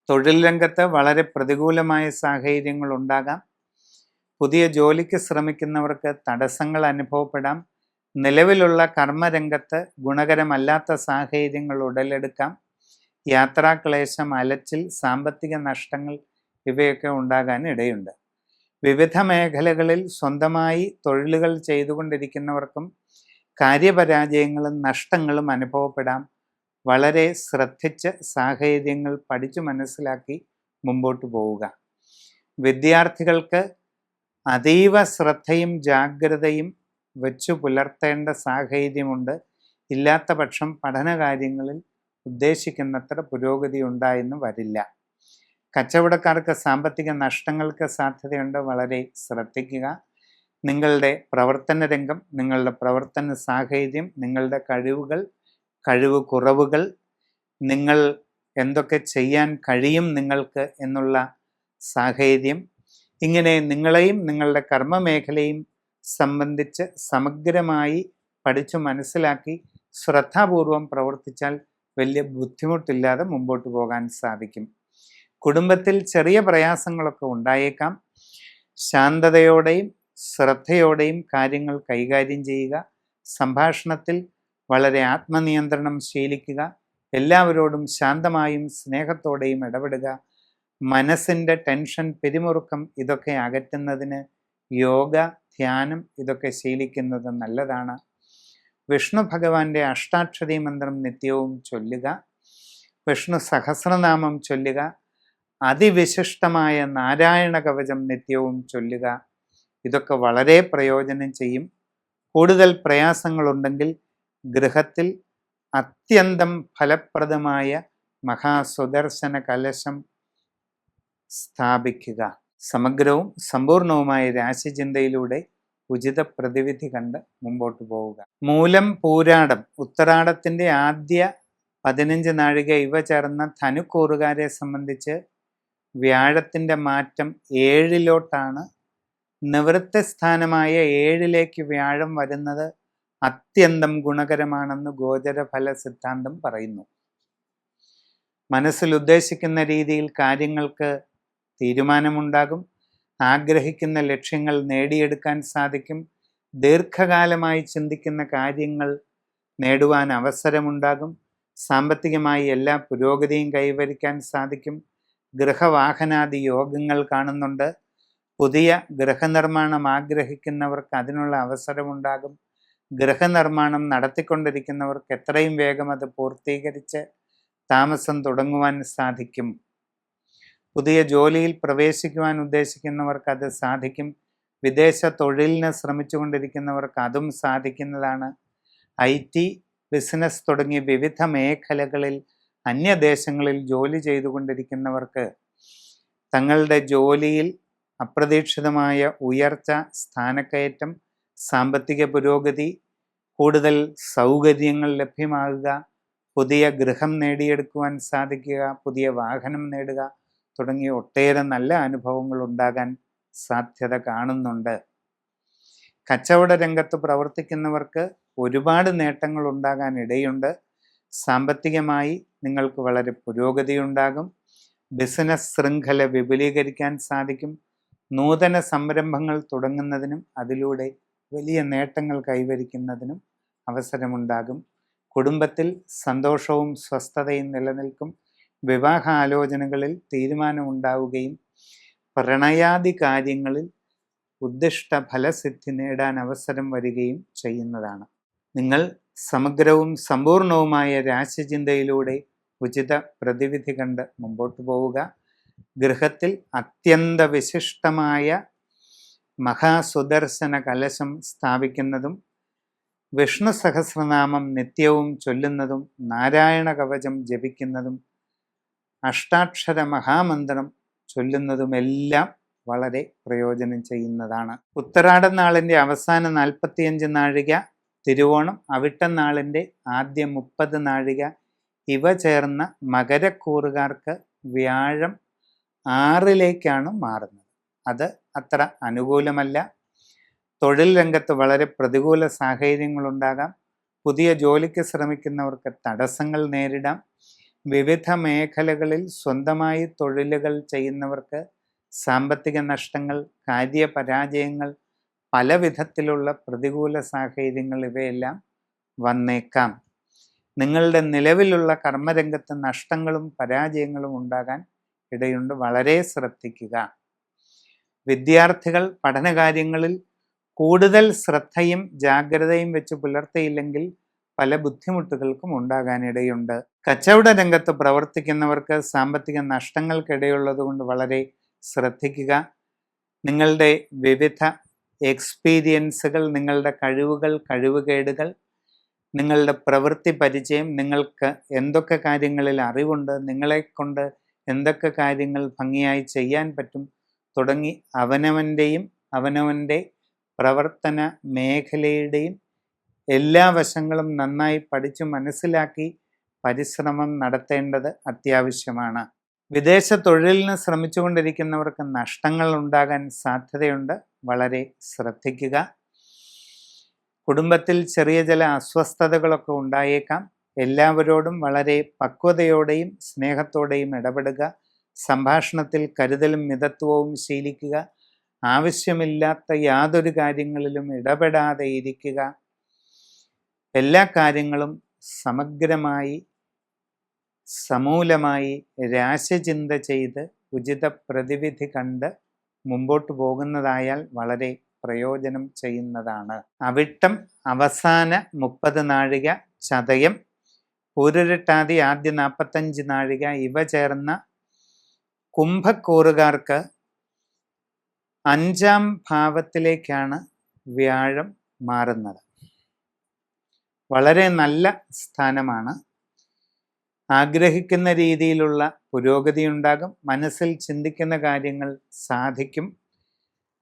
തൊഴിൽ രംഗത്ത് വളരെ പ്രതികൂലമായ സാഹചര്യങ്ങൾ ഉണ്ടാകാം. പുതിയ ജോലിക്ക് ശ്രമിക്കുന്നവർക്ക് തടസ്സങ്ങൾ അനുഭവപ്പെടാം. നിലവിലുള്ള കർമ്മരംഗത്ത് ഗുണകരമല്ലാത്ത സാഹചര്യങ്ങൾ ഉടലെടുക്കാം. യാത്രാക്ലേശം, അലച്ചിൽ, സാമ്പത്തിക നഷ്ടങ്ങൾ ഇവയൊക്കെ ഉണ്ടാകാൻ ഇടയുണ്ട്. വിവിധ മേഖലകളിൽ സ്വന്തമായി തൊഴിലുകൾ ചെയ്തുകൊണ്ടിരിക്കുന്നവർക്കും കാര്യപരാജയങ്ങളും നഷ്ടങ്ങളും അനുഭവപ്പെടാം. വളരെ ശ്രദ്ധിച്ച് സാഹചര്യങ്ങൾ പഠിച്ചു മനസ്സിലാക്കി മുമ്പോട്ട് പോവുക. വിദ്യാർത്ഥികൾക്ക് അതീവ ശ്രദ്ധയും ജാഗ്രതയും വെച്ചു പുലർത്തേണ്ട സാഹചര്യമുണ്ട്. ഇല്ലാത്ത പക്ഷം പഠനകാര്യങ്ങളിൽ ഉദ്ദേശിക്കുന്നത്ര പുരോഗതി ഉണ്ടായെന്ന് വരില്ല. കച്ചവടക്കാർക്ക് സാമ്പത്തിക നഷ്ടങ്ങൾക്ക് സാധ്യതയുണ്ട്. വളരെ ശ്രദ്ധിക്കുക. നിങ്ങളുടെ പ്രവർത്തന രംഗം, നിങ്ങളുടെ പ്രവർത്തന സാഹചര്യം, നിങ്ങളുടെ കഴിവുകൾ, കഴിവ് കുറവുകൾ, നിങ്ങൾ എന്തൊക്കെ ചെയ്യാൻ കഴിയും നിങ്ങൾക്ക് എന്നുള്ള സാഹചര്യം, ഇങ്ങനെ നിങ്ങളെയും നിങ്ങളുടെ കർമ്മമേഖലയും സംബന്ധിച്ച് സമഗ്രമായി പഠിച്ചു മനസ്സിലാക്കി ശ്രദ്ധാപൂർവം പ്രവർത്തിച്ചാൽ വലിയ ബുദ്ധിമുട്ടില്ലാതെ മുമ്പോട്ട് പോകാൻ സാധിക്കും. കുടുംബത്തിൽ ചെറിയ പ്രയാസങ്ങളൊക്കെ ഉണ്ടായേക്കാം. ശാന്തതയോടെയും ശ്രദ്ധയോടെയും കാര്യങ്ങൾ കൈകാര്യം ചെയ്യുക. സംഭാഷണത്തിൽ വളരെ ആത്മനിയന്ത്രണം ശീലിക്കുക. എല്ലാവരോടും ശാന്തമായും സ്നേഹത്തോടെയും ഇടപെടുക. മനസ്സിൻ്റെ ടെൻഷൻ, പിരിമുറുക്കം ഇതൊക്കെ അകറ്റുന്നതിന് യോഗ, ധ്യാനം ഇതൊക്കെ ശീലിക്കുന്നത് നല്ലതാണ്. വിഷ്ണു ഭഗവാന്റെ അഷ്ടാക്ഷരി മന്ത്രം നിത്യവും ചൊല്ലുക. വിഷ്ണു സഹസ്രനാമം ചൊല്ലുക. അതിവിശിഷ്ടമായ നാരായണ കവചം നിത്യവും ചൊല്ലുക. ഇതൊക്കെ വളരെ പ്രയോജനം ചെയ്യും. കൂടുതൽ പ്രയാസങ്ങളുണ്ടെങ്കിൽ ഗൃഹത്തിൽ അത്യന്തം ഫലപ്രദമായ മഹാസുദർശന കലശം സ്ഥാപിക്കുക. സമഗ്രവും സമ്പൂർണവുമായ രാശിചിന്തയിലൂടെ ഉചിത പ്രതിവിധി കണ്ട് മുമ്പോട്ട് പോവുക. മൂലം, പൂരാടം, ഉത്തരാടത്തിൻ്റെ ആദ്യ 15 നാഴിക ഇവ ചേർന്ന ധനുക്കൂറുകാരെ സംബന്ധിച്ച് വ്യാഴത്തിൻ്റെ മാറ്റം 7ലോട്ടാണ്. നിവൃത്തി സ്ഥാനമായ 7ലേക്ക് വ്യാഴം വരുന്നത് അത്യന്തം ഗുണകരമാണെന്ന് ഗോചരഫല സിദ്ധാന്തം പറയുന്നു. മനസ്സിൽ ഉദ്ദേശിക്കുന്ന രീതിയിൽ കാര്യങ്ങൾക്ക് തീരുമാനമുണ്ടാകും. ആഗ്രഹിക്കുന്ന ലക്ഷ്യങ്ങൾ നേടിയെടുക്കാൻ സാധിക്കും. ദീർഘകാലമായി ചിന്തിക്കുന്ന കാര്യങ്ങൾ നേടുവാൻ അവസരമുണ്ടാകും. സാമ്പത്തികമായി എല്ലാ പുരോഗതിയും കൈവരിക്കാൻ സാധിക്കും. ഗൃഹവാഹനാദി യോഗങ്ങൾ കാണുന്നുണ്ട്. പുതിയ ഗൃഹനിർമ്മാണം ആഗ്രഹിക്കുന്നവർക്ക് അതിനുള്ള അവസരമുണ്ടാകും. ഗൃഹനിർമ്മാണം നടത്തിക്കൊണ്ടിരിക്കുന്നവർക്ക് എത്രയും വേഗം അത് പൂർത്തീകരിച്ച് താമസം തുടങ്ങുവാൻ സാധിക്കും. പുതിയ ജോലിയിൽ പ്രവേശിക്കുവാൻ ഉദ്ദേശിക്കുന്നവർക്ക് അത് സാധിക്കും. വിദേശ തൊഴിലിന് ശ്രമിച്ചുകൊണ്ടിരിക്കുന്നവർക്ക് അതും സാധിക്കുന്നതാണ്. IT, ബിസിനസ് തുടങ്ങിയ വിവിധ മേഖലകളിൽ അന്യദേശങ്ങളിൽ ജോലി ചെയ്തുകൊണ്ടിരിക്കുന്നവർക്ക് തങ്ങളുടെ ജോലിയിൽ അപ്രതീക്ഷിതമായ ഉയർച്ച, സ്ഥാനക്കയറ്റം, സാമ്പത്തിക പുരോഗതി, കൂടുതൽ സൗകര്യങ്ങൾ ലഭ്യമാകുക, പുതിയ ഗൃഹം നേടിയെടുക്കുവാൻ സാധിക്കുക, പുതിയ വാഹനം നേടുക തുടങ്ങിയ ഒട്ടേറെ നല്ല അനുഭവങ്ങൾ ഉണ്ടാകാൻ സാധ്യത കാണുന്നുണ്ട്. കച്ചവട രംഗത്ത് പ്രവർത്തിക്കുന്നവർക്ക് ഒരുപാട് നേട്ടങ്ങൾ ഉണ്ടാകാൻ ഇടയുണ്ട്. സാമ്പത്തികമായി നിങ്ങൾക്ക് വളരെ പുരോഗതി ഉണ്ടാകും. ബിസിനസ് ശൃംഖല വിപുലീകരിക്കാൻ സാധിക്കും. നൂതന സംരംഭങ്ങൾ തുടങ്ങുന്നതിനും അതിലൂടെ വലിയ നേട്ടങ്ങൾ കൈവരിക്കുന്നതിനും അവസരമുണ്ടാകും. കുടുംബത്തിൽ സന്തോഷവും സ്വസ്ഥതയും നിലനിൽക്കും. വിവാഹാലോചനകളിൽ തീരുമാനമുണ്ടാവുകയും പ്രണയാദി കാര്യങ്ങളിൽ ഉദ്ദിഷ്ട ഫലസിദ്ധി നേടാൻ അവസരം വരികയും ചെയ്യുന്നതാണ്. നിങ്ങൾ സമഗ്രവും സമ്പൂർണവുമായ രാശിചിന്തയിലൂടെ ഉചിത പ്രതിവിധി കണ്ട് മുമ്പോട്ട് പോവുക. ഗൃഹത്തിൽ അത്യന്ത വിശിഷ്ടമായ മഹാസുദർശന കലശം സ്ഥാപിക്കുന്നതും വിഷ്ണു സഹസ്രനാമം നിത്യവും ചൊല്ലുന്നതും നാരായണ കവചം ജപിക്കുന്നതും അഷ്ടാക്ഷര മഹാമന്ത്രം ചൊല്ലുന്നതുമെല്ലാം വളരെ പ്രയോജനം ചെയ്യുന്നതാണ്. ഉത്തരാടം നാളിൻ്റെ അവസാന 45 നാഴിക, തിരുവോണം അവിട്ടം നാളിൻ്റെ ആദ്യ 30 നാഴിക ഇവ ചേർന്ന മകരക്കൂറുകാർക്ക് വ്യാഴം 6ലേക്കാണ് മാറുന്നത്. അത് അത്ര അനുകൂലമല്ല. തൊഴിൽ രംഗത്ത് വളരെ പ്രതികൂല സാഹചര്യങ്ങളുണ്ടാകാം. പുതിയ ജോലിക്ക് ശ്രമിക്കുന്നവർക്ക് തടസ്സങ്ങൾ നേരിടാം. വിവിധ മേഖലകളിൽ സ്വന്തമായി തൊഴിലുകൾ ചെയ്യുന്നവർക്ക് സാമ്പത്തിക നഷ്ടങ്ങൾ, കാര്യപരാജയങ്ങൾ, പല വിധത്തിലുള്ള പ്രതികൂല സാഹചര്യങ്ങൾ ഇവയെല്ലാം വന്നേക്കാം. നിങ്ങളുടെ നിലവിലുള്ള കർമ്മരംഗത്ത് നഷ്ടങ്ങളും പരാജയങ്ങളും ഉണ്ടാകാൻ ഇടയുണ്ട്. വളരെ ശ്രദ്ധിക്കുക. വിദ്യാർത്ഥികൾ പഠനകാര്യങ്ങളിൽ കൂടുതൽ ശ്രദ്ധയും ജാഗ്രതയും വെച്ച് പുലർത്തിയില്ലെങ്കിൽ പല ബുദ്ധിമുട്ടുകൾക്കും ഉണ്ടാകാനിടയുണ്ട്. കച്ചവട രംഗത്ത് പ്രവർത്തിക്കുന്നവർക്ക് സാമ്പത്തിക നഷ്ടങ്ങൾക്കിടയുള്ളത് കൊണ്ട് വളരെ ശ്രദ്ധിക്കുക. നിങ്ങളുടെ വിവിധ എക്സ്പീരിയൻസുകൾ, നിങ്ങളുടെ കഴിവുകൾ, കഴിവുകേടുകൾ, നിങ്ങളുടെ പ്രവൃത്തി പരിചയം, നിങ്ങൾക്ക് എന്തൊക്കെ കാര്യങ്ങളിൽ അറിവുണ്ട്, നിങ്ങളെക്കൊണ്ട് എന്തൊക്കെ കാര്യങ്ങൾ ഭംഗിയായി ചെയ്യാൻ പറ്റും തുടങ്ങി അവനവൻ്റെ പ്രവർത്തന മേഖലയുടെയും എല്ലാ വശങ്ങളും നന്നായി പഠിച്ചു മനസ്സിലാക്കി പരിശ്രമം നടത്തേണ്ടത് അത്യാവശ്യമാണ്. വിദേശ തൊഴിലിന് ശ്രമിച്ചുകൊണ്ടിരിക്കുന്നവർക്ക് നഷ്ടങ്ങൾ ഉണ്ടാകാൻ സാധ്യതയുണ്ട്. വളരെ ശ്രദ്ധിക്കുക. കുടുംബത്തിൽ ചെറിയ ചില അസ്വസ്ഥതകളൊക്കെ ഉണ്ടായേക്കാം. എല്ലാവരോടും വളരെ പക്വതയോടെയും സ്നേഹത്തോടെയും ഇടപെടുക. സംഭാഷണത്തിൽ കരുതലും മിതത്വവും ശീലിക്കുക. ആവശ്യമില്ലാത്ത യാതൊരു കാര്യങ്ങളിലും ഇടപെടാതെ ഇരിക്കുക. എല്ലാ കാര്യങ്ങളും സമഗ്രമായി സമൂലമായി രാശിചിന്ത ചെയ്ത് ഉചിത പ്രതിവിധി കണ്ട് മുമ്പോട്ട് പോകുന്നതായാൽ വളരെ പ്രയോജനം ചെയ്യുന്നതാണ്. അവിട്ടം അവസാന 30 നാഴിക, ചതയം പൂരുരുട്ടാതി ആദ്യ 45 നാഴിക ഇവ ചേർന്ന കുംഭക്കൂറുകാർക്ക് 5ാം ഭാവത്തിലേക്കാണ് വ്യാഴം മാറുന്നത്. വളരെ നല്ല സ്ഥാനമാണ്. ആഗ്രഹിക്കുന്ന രീതിയിലുള്ള പുരോഗതി ഉണ്ടാകും. മനസ്സിൽ ചിന്തിക്കുന്ന കാര്യങ്ങൾ സാധിക്കും.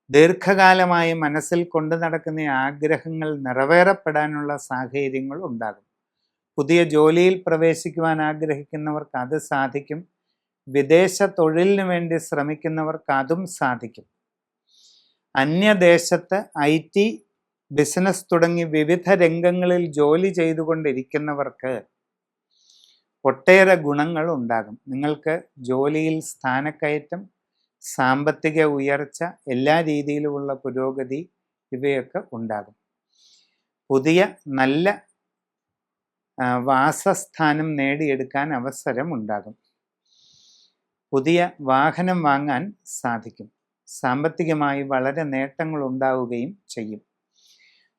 ദീർഘകാലമായി മനസ്സിൽ കൊണ്ടു നടക്കുന്ന ആഗ്രഹങ്ങൾ നിറവേറപ്പെടാനുള്ള സാഹചര്യങ്ങൾ ഉണ്ടാകും. പുതിയ ജോലിയിൽ പ്രവേശിക്കുവാൻ ആഗ്രഹിക്കുന്നവർക്ക് അത് സാധിക്കും. വിദേശ തൊഴിലിന് വേണ്ടി ശ്രമിക്കുന്നവർക്ക് അതും സാധിക്കും. അന്യദേശത്ത് IT, ബിസിനസ് തുടങ്ങി വിവിധ രംഗങ്ങളിൽ ജോലി ചെയ്തുകൊണ്ടിരിക്കുന്നവർക്ക് ഒട്ടേറെ ഗുണങ്ങൾ ഉണ്ടാകും. നിങ്ങൾക്ക് ജോലിയിൽ സ്ഥാനക്കയറ്റം, സാമ്പത്തിക ഉയർച്ച, എല്ലാ രീതിയിലുമുള്ള പുരോഗതി ഇവയൊക്കെ ഉണ്ടാകും. പുതിയ നല്ല വാസസ്ഥാനം നേടിയെടുക്കാൻ അവസരം ഉണ്ടാകും. പുതിയ വാഹനം വാങ്ങാൻ സാധിക്കും. സാമ്പത്തികമായി വളരെ നേട്ടങ്ങൾ ഉണ്ടാവുകയും ചെയ്യും.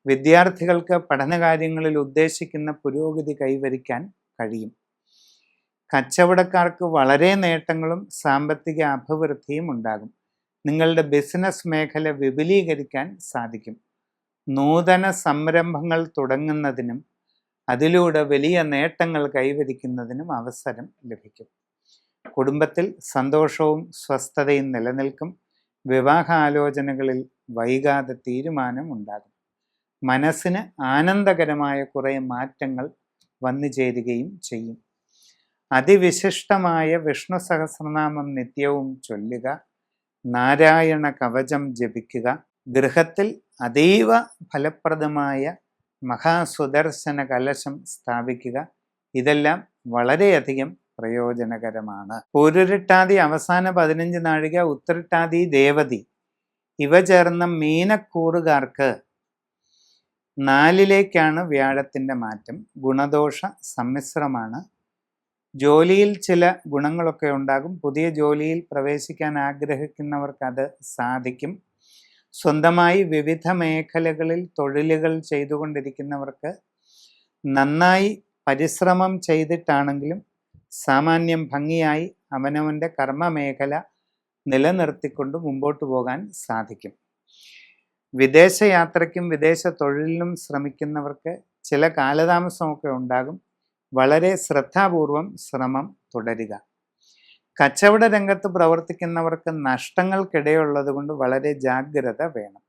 വിദ്യാർത്ഥികൾക്ക് പഠനകാര്യങ്ങളിൽ ഉദ്ദേശിക്കുന്ന പുരോഗതി കൈവരിക്കാൻ കഴിയും. കച്ചവടക്കാർക്ക് വളരെ നേട്ടങ്ങളും സാമ്പത്തിക അഭിവൃദ്ധിയും ഉണ്ടാകും. നിങ്ങളുടെ ബിസിനസ് മേഖല വിപുലീകരിക്കാൻ സാധിക്കും. നൂതന സംരംഭങ്ങൾ തുടങ്ങുന്നതിനും അതിലൂടെ വലിയ നേട്ടങ്ങൾ കൈവരിക്കുന്നതിനും അവസരം ലഭിക്കും. കുടുംബത്തിൽ സന്തോഷവും സ്വസ്ഥതയും നിലനിൽക്കും. വിവാഹാലോചനകളിൽ വൈകാതെ തീരുമാനം ഉണ്ടാകും. മനസ്സിന് ആനന്ദകരമായ കുറേ മാറ്റങ്ങൾ വന്നു ചേരുകയും ചെയ്യും. അതിവിശിഷ്ടമായ വിഷ്ണു സഹസ്രനാമം നിത്യവും ചൊല്ലുക. നാരായണ കവചം ജപിക്കുക. ഗൃഹത്തിൽ അതീവ ഫലപ്രദമായ മഹാസുദർശന കലശം സ്ഥാപിക്കുക. ഇതെല്ലാം വളരെയധികം പ്രയോജനകരമാണ്. പൂരുരുട്ടാതി അവസാന 15 നാഴിക, ഉത്തരട്ടാതി ദേവതി ഇവ ചേർന്ന മീനക്കൂറുകാർക്ക് 4ലേക്കാണ് വ്യാഴത്തിൻ്റെ മാറ്റം. ഗുണദോഷ സമ്മിശ്രമാണ്. ജോലിയിൽ ചില ഗുണങ്ങളൊക്കെ ഉണ്ടാകും. പുതിയ ജോലിയിൽ പ്രവേശിക്കാൻ ആഗ്രഹിക്കുന്നവർക്ക് അത് സാധിക്കും. സ്വന്തമായി വിവിധ മേഖലകളിൽ തൊഴിലുകൾ ചെയ്തുകൊണ്ടിരിക്കുന്നവർക്ക് നന്നായി പരിശ്രമം ചെയ്തിട്ടാണെങ്കിലും സാമാന്യം ഭംഗിയായി അവനവൻ്റെ കർമ്മമേഖല നിലനിർത്തിക്കൊണ്ട് മുമ്പോട്ട് പോകാൻ സാധിക്കും. വിദേശയാത്രയ്ക്കും വിദേശ തൊഴിലിനും ശ്രമിക്കുന്നവർക്ക് ചില കാലതാമസമൊക്കെ ഉണ്ടാകും. വളരെ ശ്രദ്ധാപൂർവം ശ്രമം തുടരുക. കച്ചവട രംഗത്ത് പ്രവർത്തിക്കുന്നവർക്ക് നഷ്ടങ്ങൾക്കിടയുള്ളത് കൊണ്ട് വളരെ ജാഗ്രത വേണം.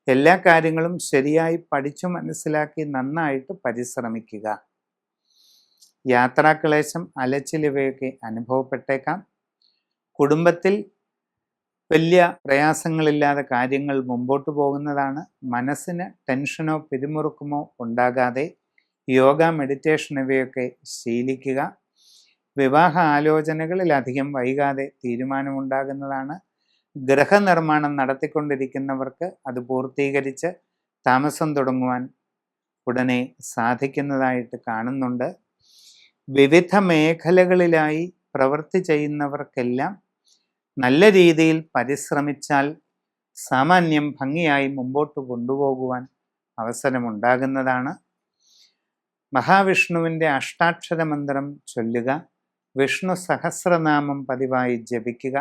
എല്ലാ കാര്യങ്ങളും ശരിയായി പഠിച്ചു മനസ്സിലാക്കി നന്നായിട്ട് പരിശ്രമിക്കുക. യാത്രാക്ലേശം, അലച്ചിലിവയൊക്കെ അനുഭവപ്പെട്ടേക്കാം. കുടുംബത്തിൽ വലിയ പ്രയാസങ്ങളില്ലാതെ കാര്യങ്ങൾ മുമ്പോട്ട് പോകുന്നതാണ്. മനസ്സിന് ടെൻഷനോ പിരിമുറുക്കമോ ഉണ്ടാകാതെ യോഗ, മെഡിറ്റേഷൻ ഇവയൊക്കെ ശീലിക്കുക. വിവാഹ ആലോചനകളിൽ അധികം വൈകാതെ തീരുമാനമുണ്ടാകുന്നതാണ്. ഗൃഹനിർമ്മാണം നടത്തിക്കൊണ്ടിരിക്കുന്നവർക്ക് അത് പൂർത്തീകരിച്ച് താമസം തുടങ്ങുവാൻ ഉടനെ സാധിക്കുന്നതായിട്ട് കാണുന്നുണ്ട്. വിവിധ മേഖലകളിലായി പ്രവൃത്തി ചെയ്യുന്നവർക്കെല്ലാം നല്ല രീതിയിൽ പരിശ്രമിച്ചാൽ സാമാന്യം ഭംഗിയായി മുമ്പോട്ട് കൊണ്ടുപോകുവാൻ അവസരമുണ്ടാകുന്നതാണ്. മഹാവിഷ്ണുവിൻ്റെ അഷ്ടാക്ഷര മന്ത്രം ചൊല്ലുക. വിഷ്ണു സഹസ്രനാമം പതിവായി ജപിക്കുക.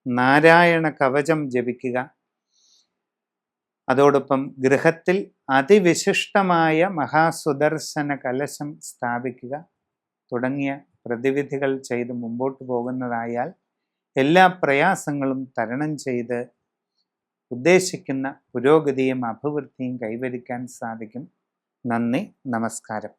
നാരായണ കവചം ജപിക്കുക. അതോടൊപ്പം ഗൃഹത്തിൽ അതിവിശിഷ്ടമായ മഹാസുദർശന കലശം സ്ഥാപിക്കുക തുടങ്ങിയ പ്രതിവിധികൾ ചെയ്ത് മുമ്പോട്ട് പോകുന്നതായാൽ എല്ലാ പ്രയാസങ്ങളും തരണം ചെയ്ത് ഉദ്ദേശിക്കുന്ന പുരോഗതിയും അഭിവൃദ്ധിയും കൈവരിക്കാൻ സാധിക്കും. നന്ദി, നമസ്കാരം.